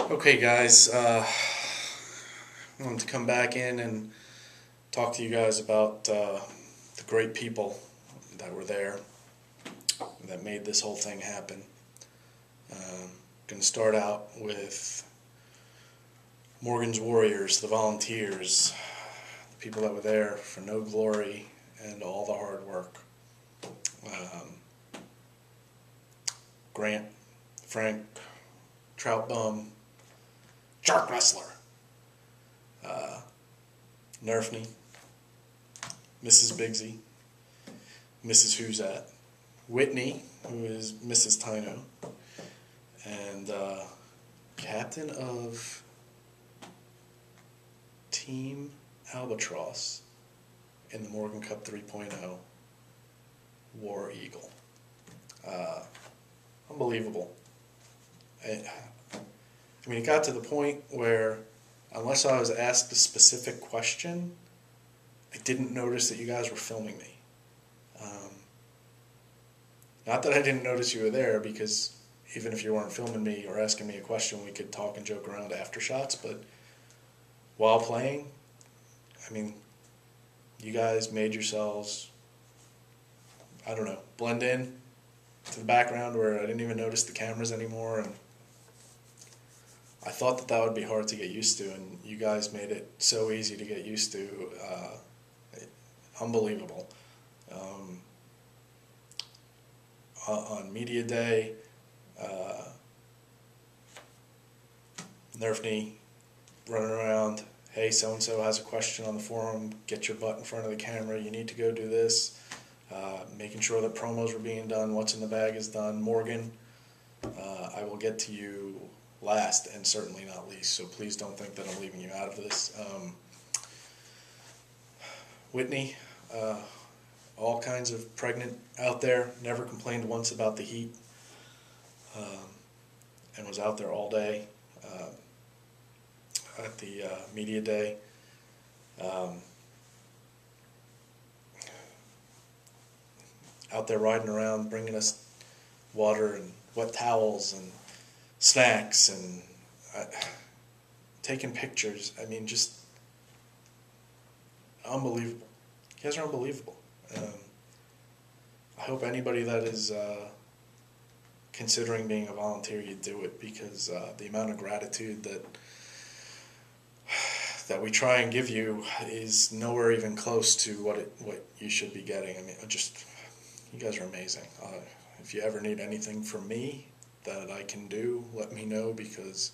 Okay, guys, I wanted to come back in and talk to you guys about the great people that were there that made this whole thing happen. Going to start out with Morgan's Warriors, the volunteers, the people that were there for no glory and all the hard work. Grant, Frank, Trout Bum, Shark Wrestler, Nerfney, Mrs. Bigsy, Mrs. Who's At, Whitney, who is Mrs. Tino, and captain of Team Albatross in the Morgan Cup 3.0, War Eagle. Unbelievable. I mean, it got to the point where, unless I was asked a specific question, I didn't notice that you guys were filming me. Not that I didn't notice you were there, because even if you weren't filming me or asking me a question, we could talk and joke around after shots, but while playing, I mean, you guys made yourselves, I don't know, blend in to the background where I didn't even notice the cameras anymore, and I thought that would be hard to get used to, and you guys made it so easy to get used to. Unbelievable. On media day, Nerfney running around, hey, so-and-so has a question on the forum, get your butt in front of the camera, you need to go do this, making sure that promos were being done, what's in the bag is done. Morgan, I will get to you last and certainly not least, so please don't think that I'm leaving you out of this. Whitney, all kinds of pregnant out there, never complained once about the heat, and was out there all day at the media day. Out there riding around, bringing us water and wet towels and snacks and taking pictures. I mean, just unbelievable. You guys are unbelievable. I hope anybody that is considering being a volunteer, you do it, because the amount of gratitude that we try and give you is nowhere even close to what you should be getting. I mean, you guys are amazing. If you ever need anything from me that I can do, let me know, because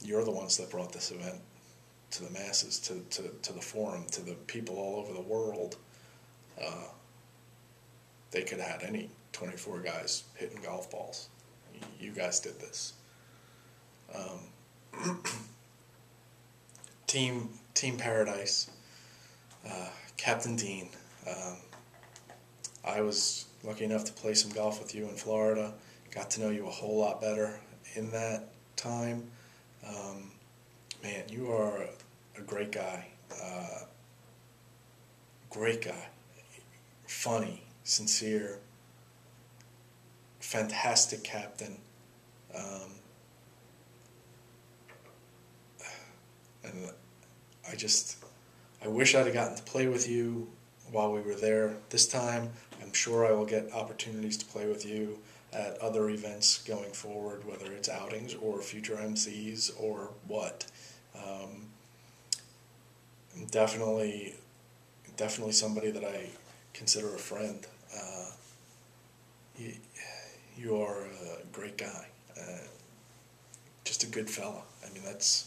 you're the ones that brought this event to the masses, to the forum, to the people all over the world. They could have had any 24 guys hitting golf balls. You guys did this. Team Paradise, Captain Dean. I was lucky enough to play some golf with you in Florida. Got to know you a whole lot better in that time. Man, you are a great guy. Great guy. Funny, sincere, fantastic captain. And I wish I'd have gotten to play with you while we were there this time. I'm sure I will get opportunities to play with you at other events going forward, whether it's outings or future MCs or what. Definitely somebody that I consider a friend. You are a great guy. Just a good fella. I mean, that's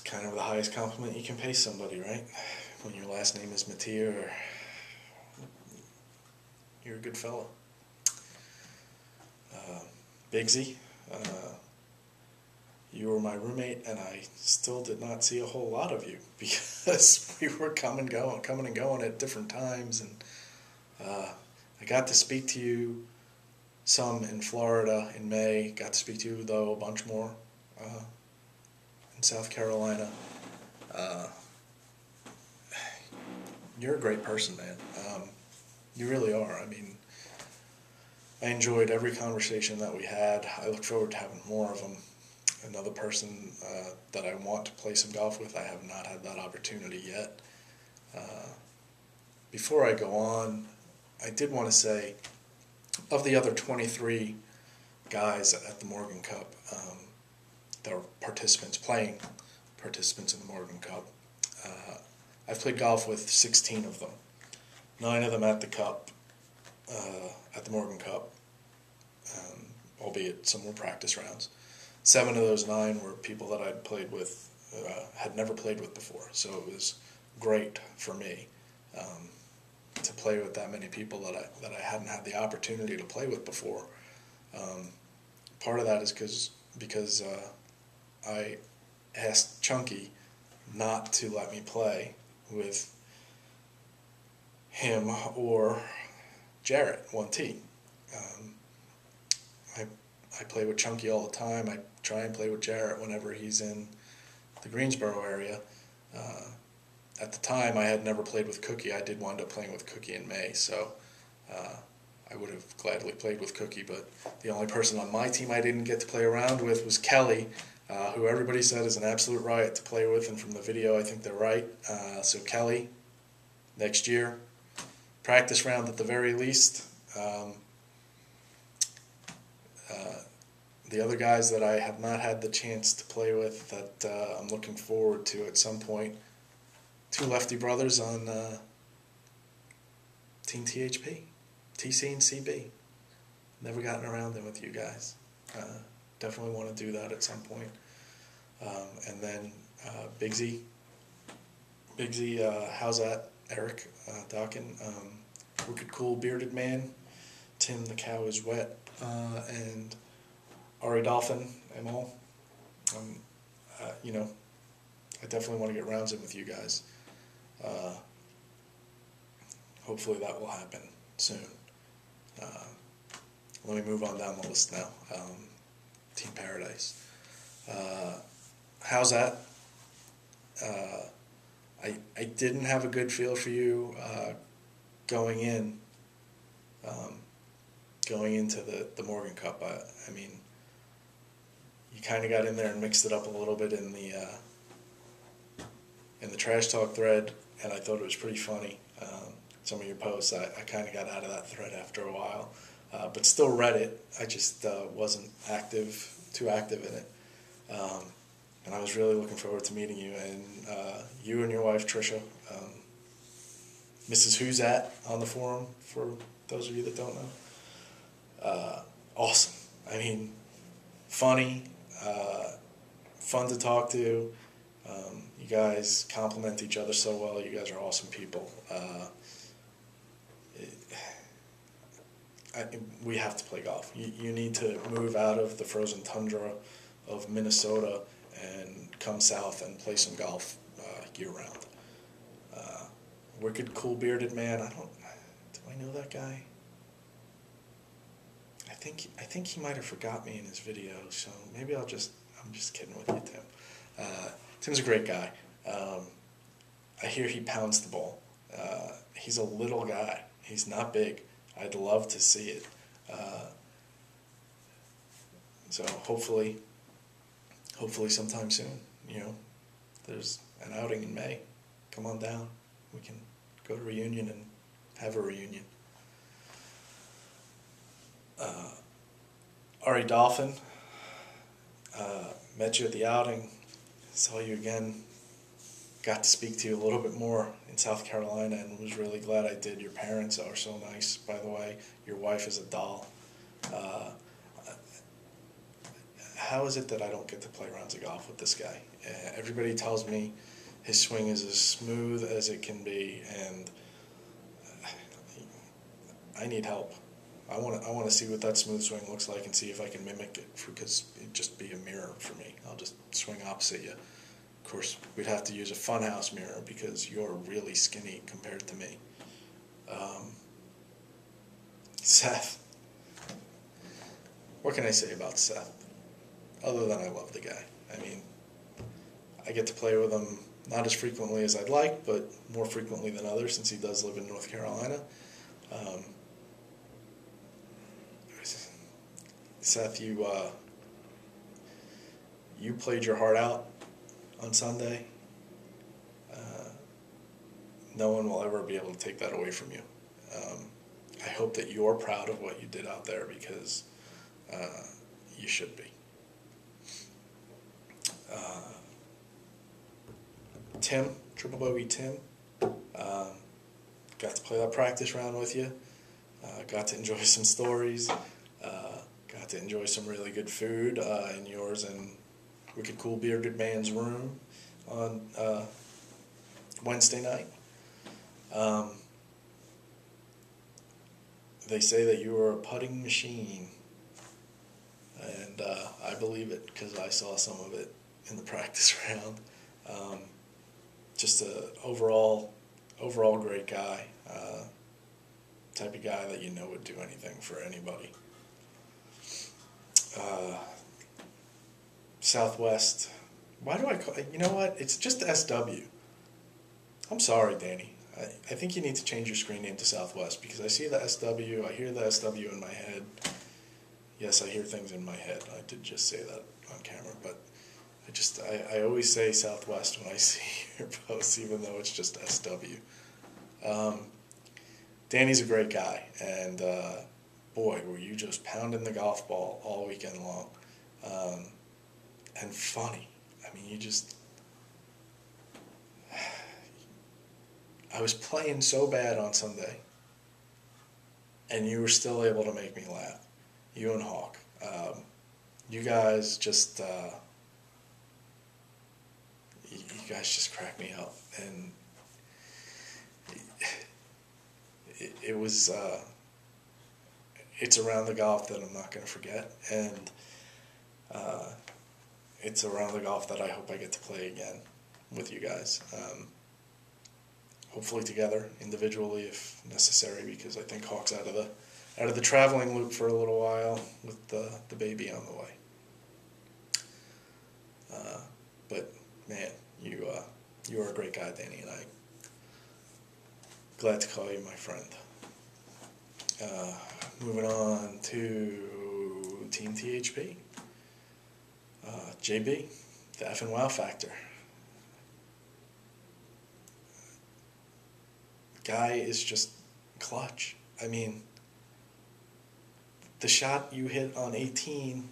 kind of the highest compliment you can pay somebody, right? When your last name is Mattia, you're a good fella. Bigsy, you were my roommate, and I still did not see a whole lot of you because we were coming and going at different times, and I got to speak to you some in Florida in May. Got to speak to you, though, a bunch more in South Carolina. You're a great person, man. You really are. I mean, I enjoyed every conversation that we had. I look forward to having more of them. Another person that I want to play some golf with, I have not had that opportunity yet. Before I go on, I did want to say, of the other 23 guys at the Morgan Cup that were playing participants in the Morgan Cup, I've played golf with 16 of them. 9 of them at the Cup, at the Morgan Cup, albeit some were practice rounds. 7 of those 9 were people that I'd played with, had never played with before. So it was great for me to play with that many people that I hadn't had the opportunity to play with before. Part of that is because I asked Chunky not to let me play with him or Jarrett 1T. I play with Chunky all the time. I try and play with Jarrett whenever he's in the Greensboro area. At the time, I had never played with Cookie. I did wind up playing with Cookie in May, so I would have gladly played with Cookie, but the only person on my team I didn't get to play around with was Kelly, who everybody said is an absolute riot to play with, and from the video I think they're right. So Kelly, next year, practice round at the very least. The other guys that I have not had the chance to play with that I'm looking forward to at some point, 2 lefty brothers on Team THP, TC and CB. Never gotten around them with you guys. Definitely want to do that at some point. And then Bigsy, how's that? Eric Dawkin, Wicked Cool Bearded Man, Tim the Cow is Wet, and Ari Dolphin, Emil. You know, I definitely want to get rounds in with you guys. Hopefully that will happen soon. Let me move on down the list now. Team Paradise. How's that? I didn't have a good feel for you going into the Morgan Cup. I mean, you kind of got in there and mixed it up a little bit in the trash talk thread, and I thought it was pretty funny. Some of your posts, I kind of got out of that thread after a while, but still read it. I just wasn't too active in it. And I was really looking forward to meeting you, and you and your wife Trisha, Mrs. Who's At on the forum, for those of you that don't know. Awesome. I mean, funny, fun to talk to. You guys complement each other so well. You guys are awesome people. We have to play golf. You need to move out of the frozen tundra of Minnesota and come south and play some golf year-round. Wicked Cool Bearded Man. Do I know that guy? I think he might have forgot me in his video, so maybe I'm just kidding with you, Tim. Tim's a great guy. I hear he pounds the ball. He's a little guy. He's not big. I'd love to see it. So hopefully sometime soon, you know, there's an outing in May. Come on down. We can go to Reunion and have a reunion. Ari Dolphin, met you at the outing, saw you again, got to speak to you a little bit more in South Carolina, and was really glad I did. Your parents are so nice, by the way. Your wife is a doll. How is it that I don't get to play rounds of golf with this guy? Everybody tells me his swing is as smooth as it can be, and I need help. I want to see what that smooth swing looks like and see if I can mimic it, because it'd just be a mirror for me. I'll just swing opposite you. Of course, we'd have to use a funhouse mirror because you're really skinny compared to me. Seth. What can I say about Seth? Other than I love the guy. I mean, I get to play with him not as frequently as I'd like, but more frequently than others since he does live in North Carolina. Seth, you played your heart out on Sunday. Uh, no one will ever be able to take that away from you. Um, I hope that you're proud of what you did out there because you should be. Uh, Tim, Triple Bogey Tim, got to play that practice round with you. Got to enjoy some stories. Got to enjoy some really good food in yours and Wicked Cool Bearded Man's room on Wednesday night. They say that you are a putting machine, and I believe it because I saw some of it in the practice round. Just a overall great guy, type of guy that you know would do anything for anybody. Southwest. Why do I call it? You know what? It's just SW. I'm sorry, Danny. I think you need to change your screen name to Southwest because I see the SW, I hear the SW in my head. Yes, I hear things in my head. I did just say that on camera, but I always say Southwest when I see your posts, even though it's just SW. Danny's a great guy, and boy, were you just pounding the golf ball all weekend long. And funny. I mean, I was playing so bad on Sunday, and you were still able to make me laugh. You and Hawk. You guys just, you guys just cracked me up. And it was, it's around the golf that I'm not going to forget. And it's around the golf that I hope I get to play again with you guys. Hopefully together, individually if necessary, because I think Hawk's out of the traveling loop for a little while with the baby on the way. But man, you are a great guy, Danny, and I'm glad to call you my friend. Moving on to Team THP. JB, the F and wow factor. Guy is just clutch. I mean, the shot you hit on 18,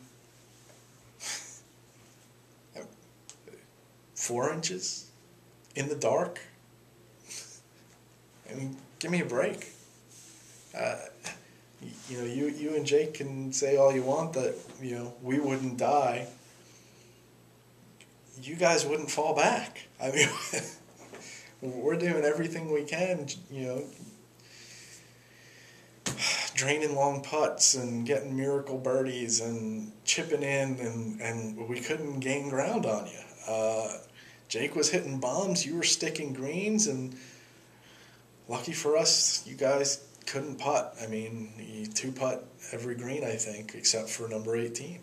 4 inches in the dark. I mean, give me a break. You and Jake can say all you want that, we wouldn't die. You guys wouldn't fall back. I mean, we're doing everything we can, draining long putts and getting miracle birdies and chipping in, and we couldn't gain ground on you. Jake was hitting bombs, you were sticking greens, and lucky for us, you guys couldn't putt. I mean, you 2-putt every green, I think, except for number 18.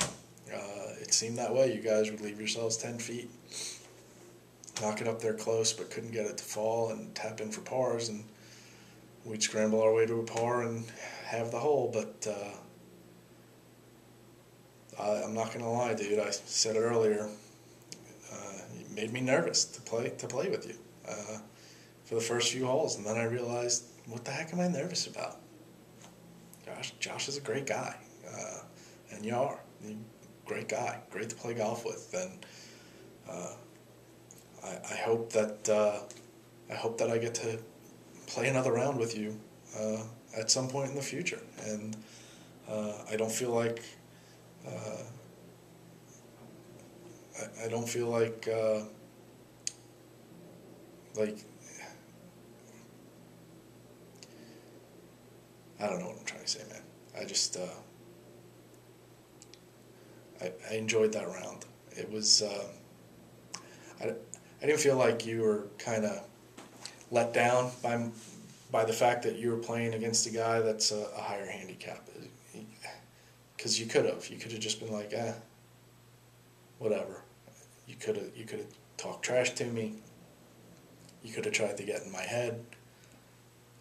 It seemed that way. You guys would leave yourselves 10 feet, knock it up there close, but couldn't get it to fall and tap in for pars, and we'd scramble our way to a par and have the hole. But I'm not gonna lie, dude. I said it earlier. It made me nervous to play with you for the first few holes, and then I realized, what the heck am I nervous about? Josh is a great guy, and you are. You're a great guy, great to play golf with, and I hope that I get to play another round with you at some point in the future. And I don't feel like I don't feel like I don't know what I'm trying to say, man. I just I enjoyed that round. It was I didn't feel like you were kind of let down by the fact that you were playing against a guy that's a higher handicap. Because you could have just been like, whatever. You could have talked trash to me. You could have tried to get in my head.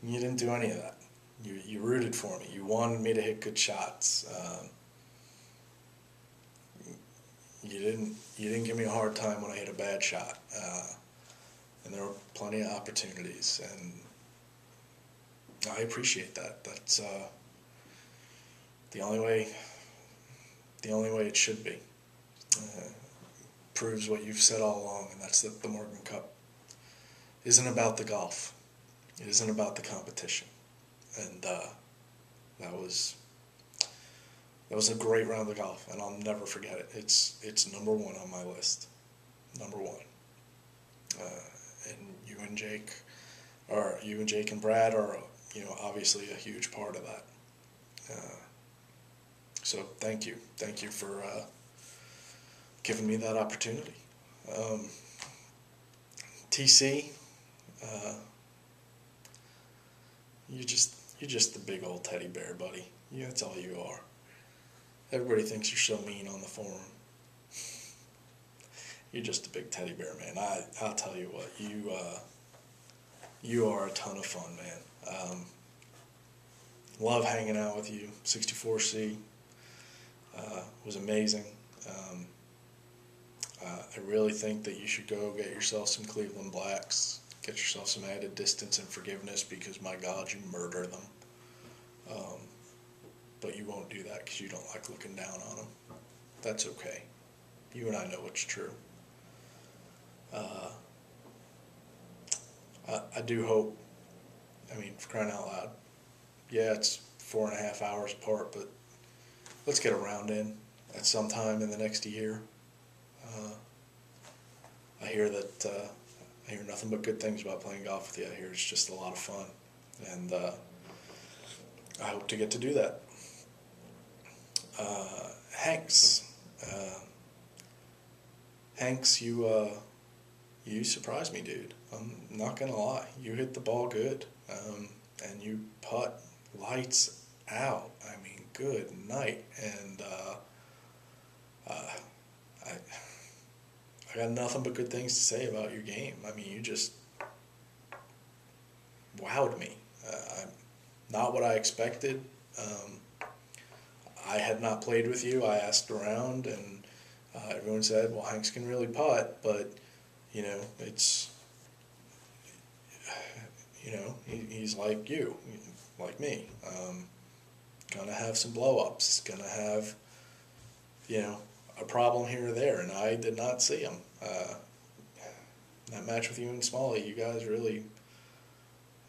You didn't do any of that. You rooted for me. You wanted me to hit good shots. you didn't give me a hard time when I hit a bad shot, and there were plenty of opportunities, and I appreciate that. That's the only way it should be. Proves what you've said all along, and that's that the Morgan Cup isn't about the golf. It isn't about the competition, and that was a great round of golf, and I'll never forget it. It's number one on my list, number one. And you and Jake and Brad are obviously a huge part of that. So thank you for giving me that opportunity. TC, you're just the big old teddy bear, buddy. Yeah, that's all you are. Everybody thinks you're so mean on the forum. You're just a big teddy bear, man. I'll tell you what, you are a ton of fun, man. Love hanging out with you. 64C was amazing. I really think that you should go get yourself some Cleveland Blacks, get yourself some added distance and forgiveness, because my God, you murder them. But you won't do that because you don't like looking down on them. That's okay. You and I know it's true. I do hope, for crying out loud, yeah, it's 4.5 hours apart, but let's get a round in at some time in the next year. I hear nothing but good things about playing golf with you. I hear it's just a lot of fun, and I hope to get to do that. Hanks, you surprised me, dude. I'm not gonna lie. You hit the ball good, and you putt lights out. Good night. And I got nothing but good things to say about your game. You just wowed me. Not what I expected. I had not played with you. I asked around, and everyone said, well, Hanks can really putt, but, it's, he's like you, like me. Gonna have some blow-ups, gonna have, a problem here or there, and I did not see him. That match with you and Smalley, you guys really,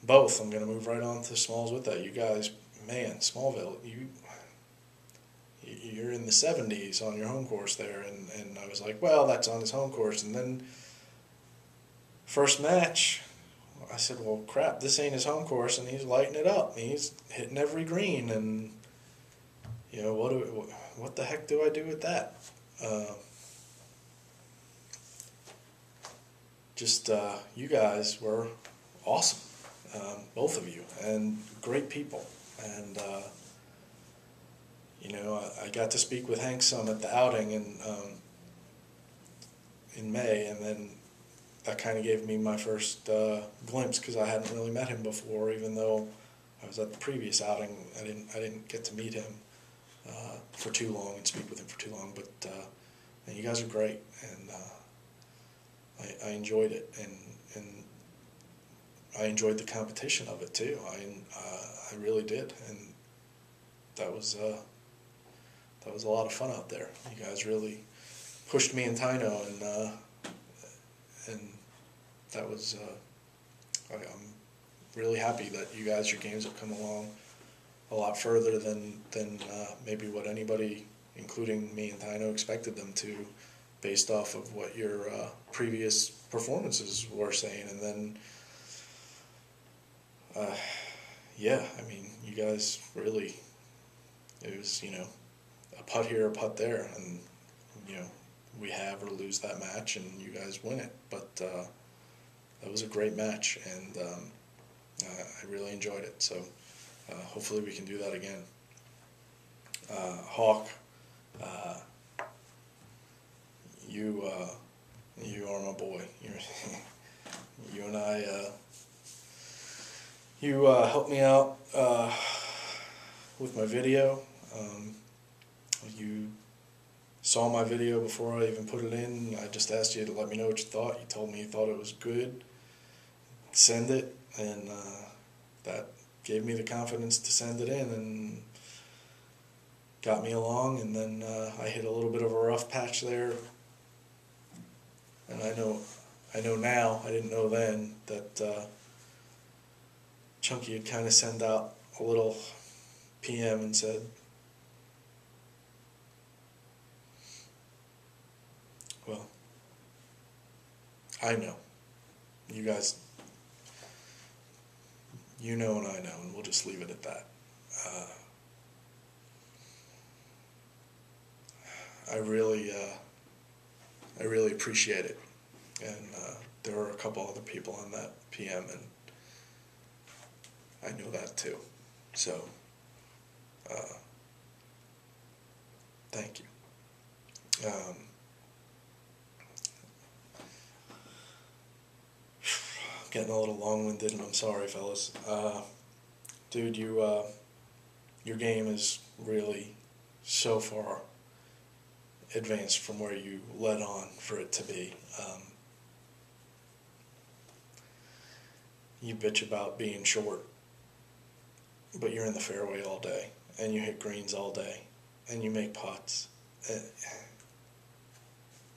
both, I'm gonna move right on to Smalls with that. You guys, man, Smallville, you're in the 70s on your home course there, and I was like, well, that's on his home course, and then first match, I said, well, crap, this ain't his home course, and he's lighting it up, he's hitting every green, and, what the heck do I do with that? You guys were awesome, both of you, and great people, and, I got to speak with Hank some at the outing in May, and then that kind of gave me my first glimpse, because I hadn't really met him before, even though I was at the previous outing. I didn't get to meet him for too long and speak with him for too long, but you guys are great, and I enjoyed it, and I enjoyed the competition of it too. I really did, and that was a lot of fun out there. You guys really pushed me and Tino, and that was I'm really happy that your games have come along a lot further than maybe what anybody, including me and Tino, expected them to, based off of what your previous performances were saying. And then you guys really, it was, a putt here, a putt there, and, we have or lose that match, and you guys win it. But that was a great match, and I really enjoyed it. So hopefully we can do that again. Hawk, you are my boy. You and I, you helped me out with my video. You saw my video before I even put it in. I just asked you to let me know what you thought. You told me you thought it was good. Send it, and that gave me the confidence to send it in, and got me along. And then I hit a little bit of a rough patch there, and I know now, I didn't know then, that Chunky had kind of sent out a little PM and said, well, I know. You guys, you know and I know, and we'll just leave it at that. I really appreciate it. And there were a couple other people on that PM, and I know that too. So, thank you. Getting a little long-winded, and I'm sorry, fellas. Dude, your game is really so far advanced from where you led on for it to be. You bitch about being short, but you're in the fairway all day, and you hit greens all day, and you make putts.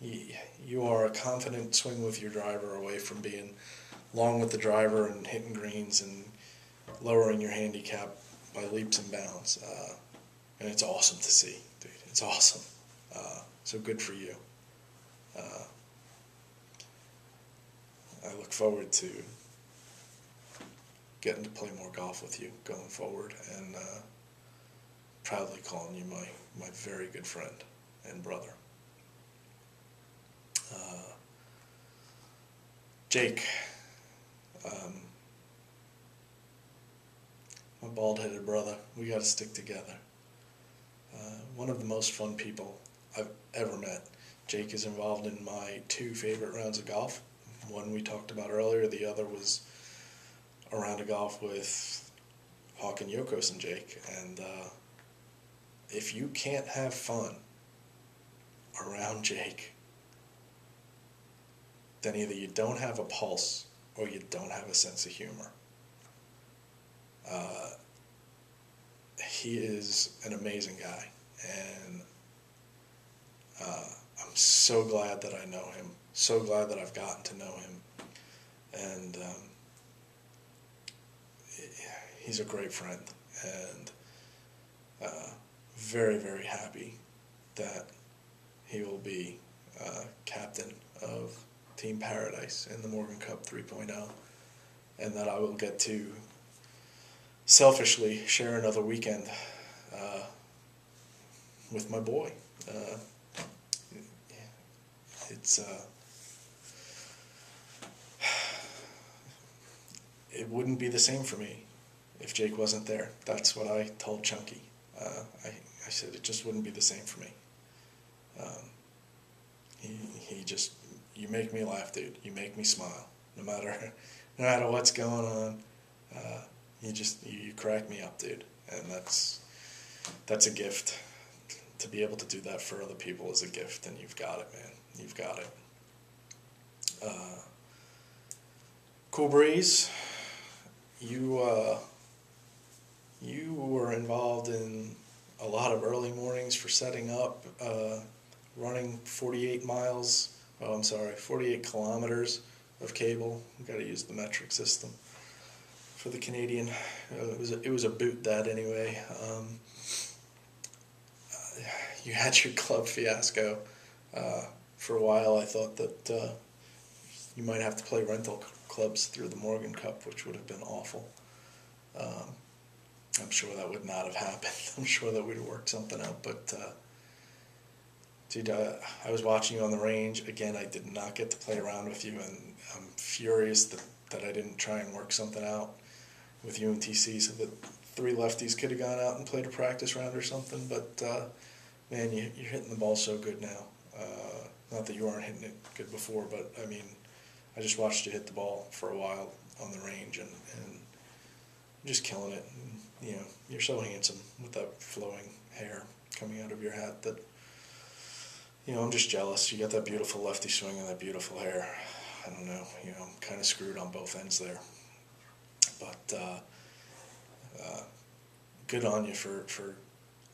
You are a confident swing with your driver away from being long with the driver and hitting greens and lowering your handicap by leaps and bounds. And it's awesome to see, dude. It's awesome. So good for you. I look forward to getting to play more golf with you going forward, and proudly calling you my very good friend and brother. Jake, my bald-headed brother, we got to stick together. One of the most fun people I've ever met. Jake is involved in my 2 favorite rounds of golf. One we talked about earlier, the other was a round of golf with Hawk and Yokos and Jake. And if you can't have fun around Jake, then either you don't have a pulse or you don't have a sense of humor. He is an amazing guy, and I'm so glad that I know him, so glad that I've gotten to know him, and he's a great friend, and very, very happy that he will be captain of Team Paradise in the Morgan Cup 3.0, and that I will get to selfishly share another weekend with my boy. It wouldn't be the same for me if Jake wasn't there. That's what I told Chunky. I said it just wouldn't be the same for me. He just, you make me laugh, dude. You make me smile. No matter what's going on, you crack me up, dude. And that's a gift. To be able to do that for other people is a gift, and you've got it, man. You've got it. Cool Breeze, you were involved in a lot of early mornings for setting up, running 48 kilometers of cable. We've got to use the metric system for the Canadian. It was a boot that anyway. You had your club fiasco. For a while I thought that you might have to play rental clubs through the Morgan Cup, which would have been awful. I'm sure that would not have happened. I'm sure that we'd have worked something out. But, dude, I was watching you on the range. Again, I did not get to play around with you, and I'm furious that I didn't try and work something out with you and TC so that 3 lefties could have gone out and played a practice round or something. But, man, you're hitting the ball so good now. Not that you weren't hitting it good before, but, I mean, I just watched you hit the ball for a while on the range, and just killing it. And, you're so handsome with that flowing hair coming out of your hat that I'm just jealous. You got that beautiful lefty swing and that beautiful hair. I don't know, I'm kind of screwed on both ends there. But good on you for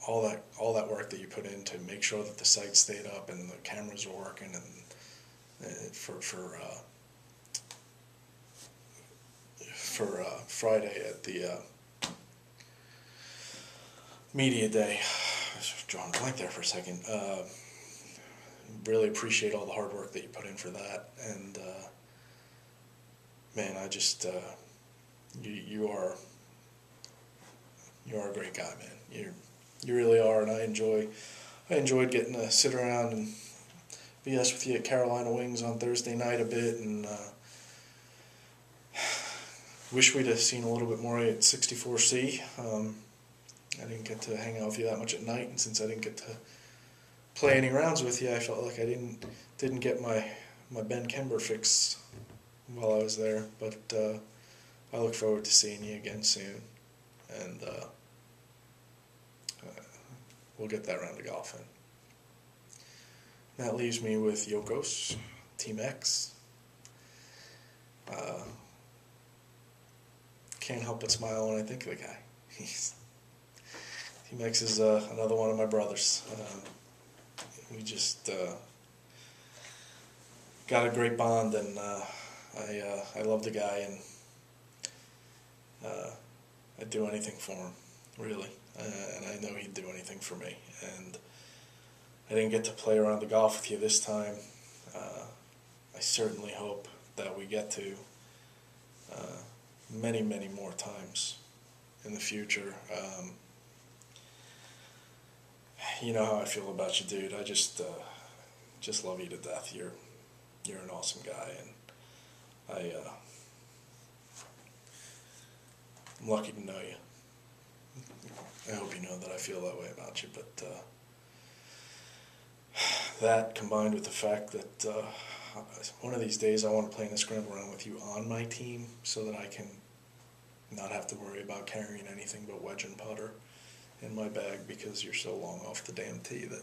all that work that you put in to make sure that the site stayed up and the cameras were working, and for Friday at the media day. I was drawing a blank there for a second. Really appreciate all the hard work that you put in for that, and man, I just you are a great guy, man. You really are, and I enjoyed getting to sit around and BS with you at Carolina Wings on Thursday night a bit, and wish we'd have seen a little bit more at 64C. I didn't get to hang out with you that much at night, and since I didn't get to play any rounds with you, I felt like I didn't get my Ben Kember fix while I was there. But I look forward to seeing you again soon, and we'll get that round of golf in. That leaves me with Yokos, Team X. Can't help but smile when I think of the guy. Team X is another one of my brothers. We just got a great bond, and I love the guy, and I'd do anything for him, really. And I know he'd do anything for me. And I didn't get to play around the golf with you this time. I certainly hope that we get to many, many more times in the future. You know how I feel about you, dude. I just love you to death. You're an awesome guy, and I'm lucky to know you. I hope you know that I feel that way about you, but that combined with the fact that one of these days I want to play in a scramble round with you on my team so that I can not have to worry about carrying anything but wedge and putter in my bag, because you're so long off the damn tee that,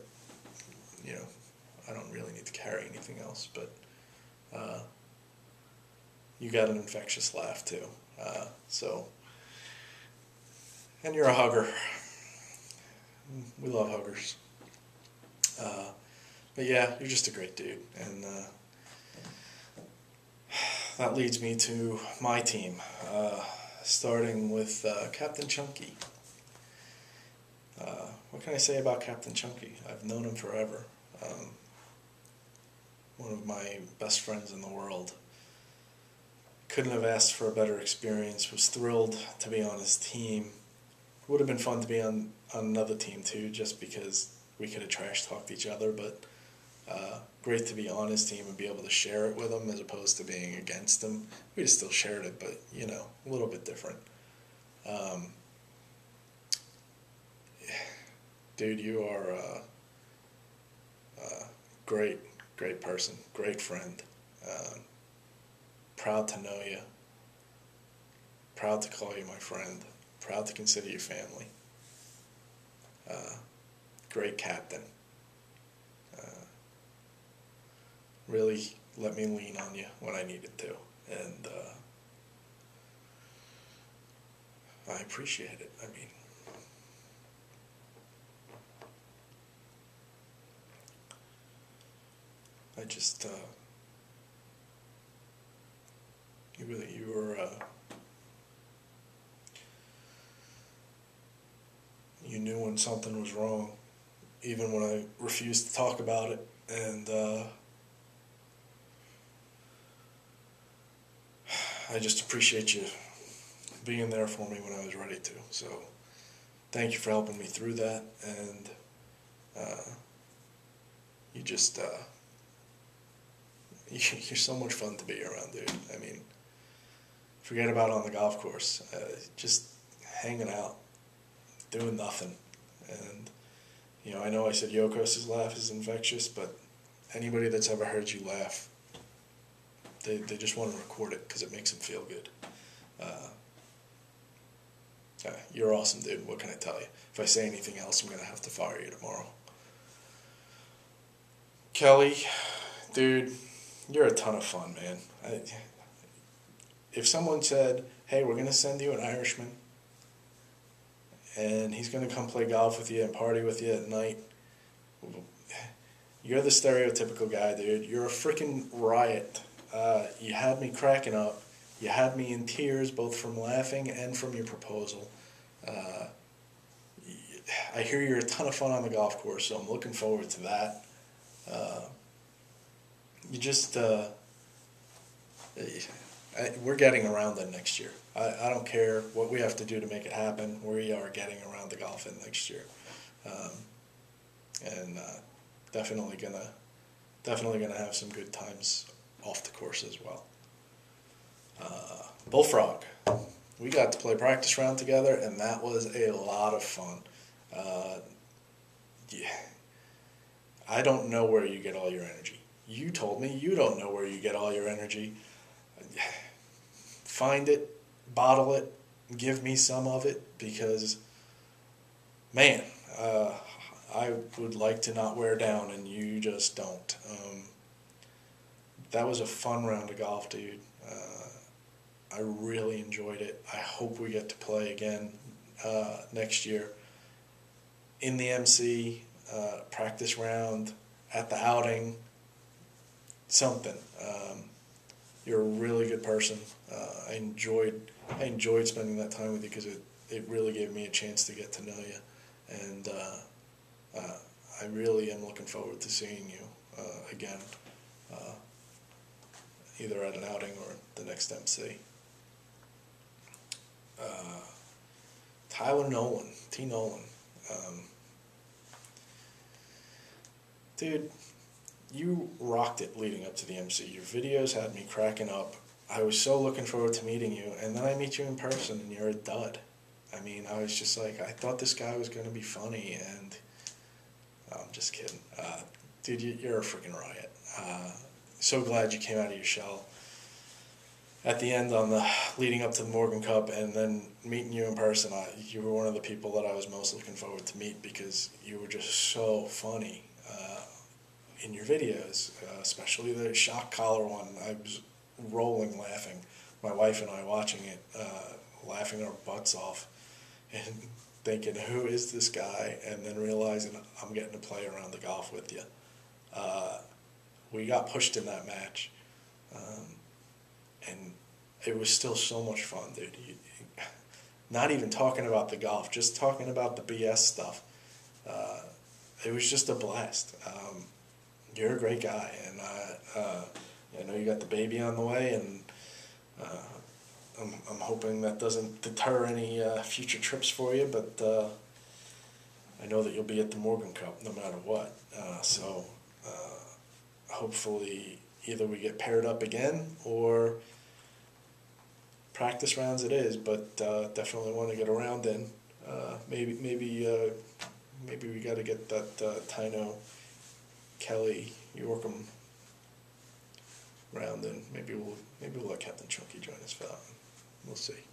I don't really need to carry anything else. But you got an infectious laugh too. And you're a hugger. We love huggers. But yeah, you're just a great dude. And that leads me to my team, starting with Captain Chunky. What can I say about Captain Chunky? I've known him forever. One of my best friends in the world. Couldn't have asked for a better experience. Was thrilled to be on his team. Would have been fun to be on another team too, just because we could have trash talked each other, but great to be on his team and be able to share it with him as opposed to being against him. We still shared it, but a little bit different. Dude, you are a great person, great friend. Proud to know you. Proud to call you my friend. Proud to consider you family. Great captain. Really let me lean on you when I needed to. And I appreciate it. I mean, I just, you were, you knew when something was wrong, even when I refused to talk about it, and I just appreciate you being there for me when I was ready to. So thank you for helping me through that, and you just, you're so much fun to be around, dude. I mean, forget about on the golf course, just hanging out, doing nothing. And, I know I said Yokos' laugh is infectious, but anybody that's ever heard you laugh, they just want to record it because it makes them feel good. You're awesome, dude. What can I tell you? If I say anything else, I'm going to have to fire you tomorrow. Kelly, dude, you're a ton of fun, man. If someone said, hey, we're going to send you an Irishman and he's going to come play golf with you and party with you at night, you're the stereotypical guy, dude. You're a freaking riot. You had me cracking up. You had me in tears, both from laughing and from your proposal. Uh, I hear you're a ton of fun on the golf course, so I'm looking forward to that. Uh, you just, we're getting around it next year. I don't care what we have to do to make it happen. We are getting around the golf in next year, and definitely gonna have some good times off the course as well. Bullfrog, we got to play practice round together, and that was a lot of fun. Uh, yeah, I don't know where you get all your energy. You told me you don't know where you get all your energy. Find it, bottle it, give me some of it, because, man, I would like to not wear down, and you just don't. That was a fun round of golf, dude. I really enjoyed it. I hope we get to play again next year in the MC, practice round, at the outing, something. You're a really good person. I enjoyed spending that time with you because it really gave me a chance to get to know you, and I really am looking forward to seeing you again, either at an outing or the next MC. Tyler Nolan, T. Nolan. Dude, you rocked it leading up to the MC. Your videos had me cracking up. I was so looking forward to meeting you, and then I meet you in person, and you're a dud. I mean, I was just like, I thought this guy was going to be funny, and I'm just kidding. Dude, you're a freaking riot. So glad you came out of your shell at the end on the leading up to the Morgan Cup, and then meeting you in person. You were one of the people that I was most looking forward to meet because you were just so funny in your videos, especially the shock collar one. I was rolling laughing. My wife and I watching it, laughing our butts off, and thinking, who is this guy? And then realizing I'm getting to play around the golf with you. We got pushed in that match, and it was still so much fun, dude. Not even talking about the golf, just talking about the BS stuff. It was just a blast. You're a great guy, and I know you got the baby on the way, and I'm hoping that doesn't deter any future trips for you, but I know that you'll be at the Morgan Cup no matter what. So hopefully either we get paired up again or practice rounds it is, but definitely want to get around in. Maybe we got to get that Tyno Kelly Yorkham round in. Maybe we'll let Captain Chunky join us for that one. We'll see.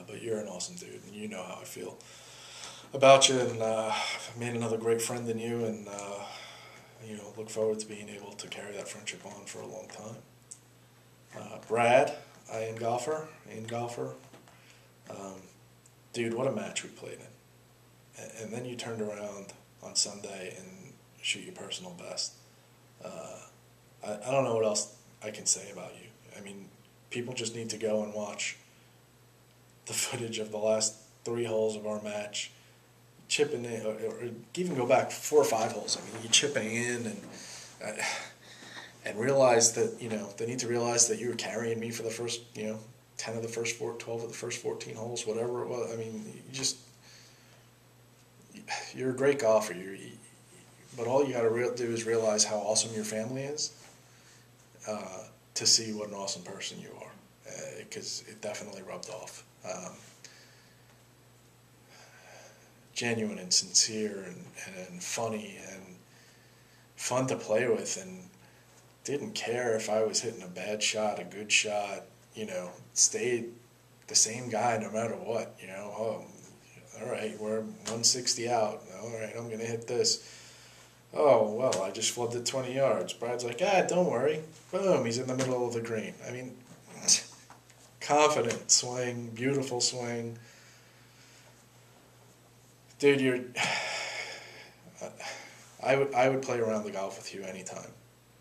But you're an awesome dude, and you know how I feel about you, and I've made another great friend in you, and look forward to being able to carry that friendship on for a long time. Brad, Ian Golfer, dude, what a match we played in. And then you turned around on Sunday and shoot your personal best. I don't know what else I can say about you. I mean, people just need to go and watch the footage of the last 3 holes of our match, chipping in, or even go back 4 or 5 holes. I mean, you're chipping in and realize that, they need to realize that you were carrying me for the first, 10 of the first 12 of the first 14 holes, whatever it was. I mean, you're a great golfer. But all you got to do is realize how awesome your family is to see what an awesome person you are, because it definitely rubbed off. Genuine and sincere and funny and fun to play with, and didn't care if I was hitting a bad shot, a good shot, stayed the same guy no matter what, Oh, all right, we're 160 out. All right, I'm going to hit this. Oh, well, I just flubbed it 20 yards. Brad's like, don't worry. Boom, he's in the middle of the green. I mean, confident swing, beautiful swing. Dude, I would play around the golf with you anytime.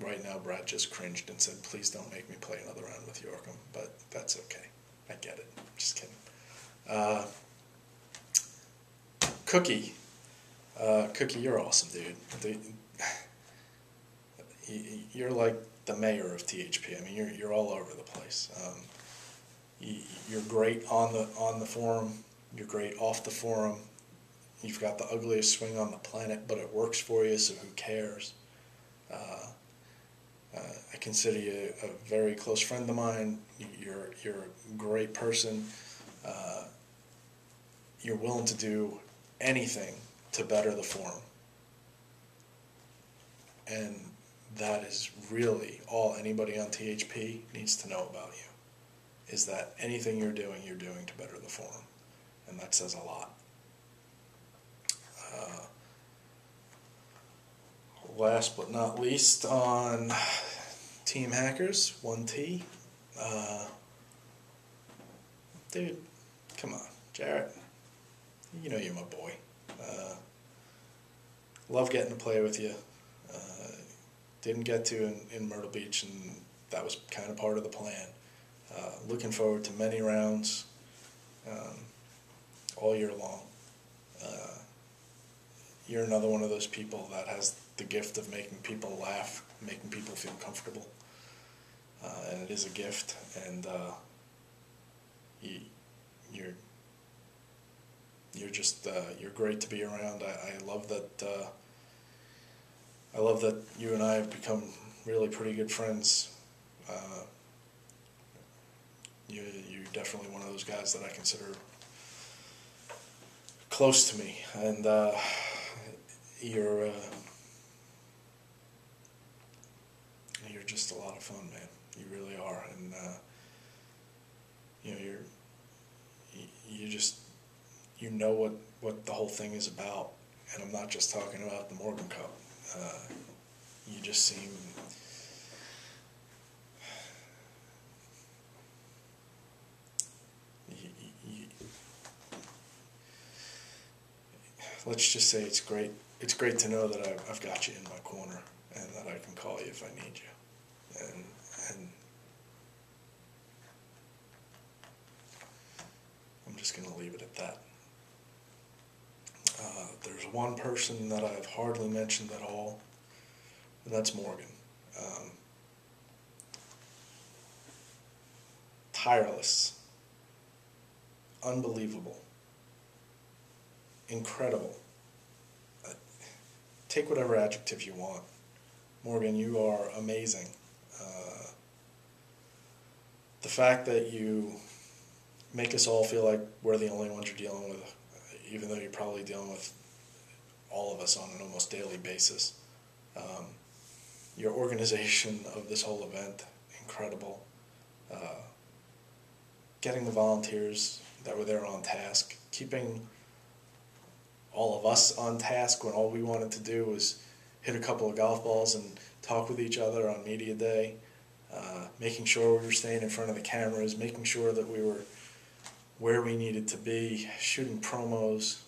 Right now, Brad just cringed and said, please don't make me play another round with Yorkham, but that's okay. I get it. Just kidding. Cookie. Cookie, you're awesome, dude. You're like the mayor of THP. I mean, you're all over the place. You're great on the forum. You're great off the forum. You've got the ugliest swing on the planet, but it works for you, so who cares? I consider you a very close friend of mine. You're a great person. You're willing to do anything to better the form. And that is really all anybody on THP needs to know about you, is that anything you're doing to better the form. And that says a lot. Last but not least, on Team Hackers, 1T. Dude, come on, Jarrett. You know you're my boy. Love getting to play with you. Didn't get to in Myrtle Beach, and that was kind of part of the plan. Looking forward to many rounds all year long. You're another one of those people that has the gift of making people laugh, making people feel comfortable. And it is a gift, and you're just you're great to be around. I love that. I love that you and I have become really pretty good friends. You're definitely one of those guys that I consider close to me, and you're just a lot of fun, man. You really are, and you know what the whole thing is about, and I'm not just talking about the Morgan Cup. You just seem let's just say it's great. It's great to know that I've got you in my corner, and that I can call you if I need you. And I'm just going to leave it at that. There's one person that I've hardly mentioned at all, and that's Morgan. Tireless, unbelievable, incredible. Take whatever adjective you want. Morgan, you are amazing. The fact that you make us all feel like we're the only ones you're dealing with, even though you're probably dealing with all of us on an almost daily basis. Your organization of this whole event, incredible. Getting the volunteers that were there on task, keeping all of us on task when all we wanted to do was hit a couple of golf balls and talk with each other on media day, making sure we were staying in front of the cameras, making sure that we were where we needed to be, shooting promos,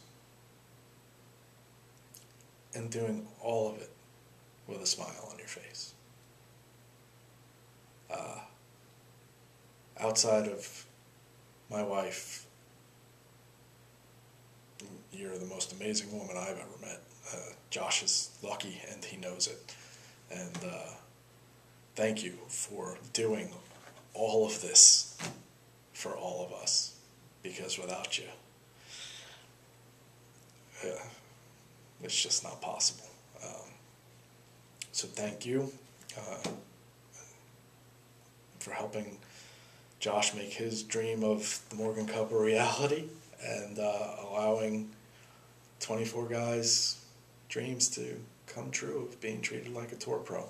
and doing all of it with a smile on your face. Outside of my wife, you're the most amazing woman I've ever met. Josh is lucky, and he knows it. And thank you for doing all of this for all of us, because without you, it's just not possible. So thank you for helping Josh make his dream of the Morgan Cup a reality, and allowing 24 guys' dreams to come true of being treated like a tour pro.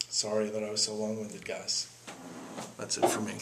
Sorry that I was so long-winded, guys. That's it for me.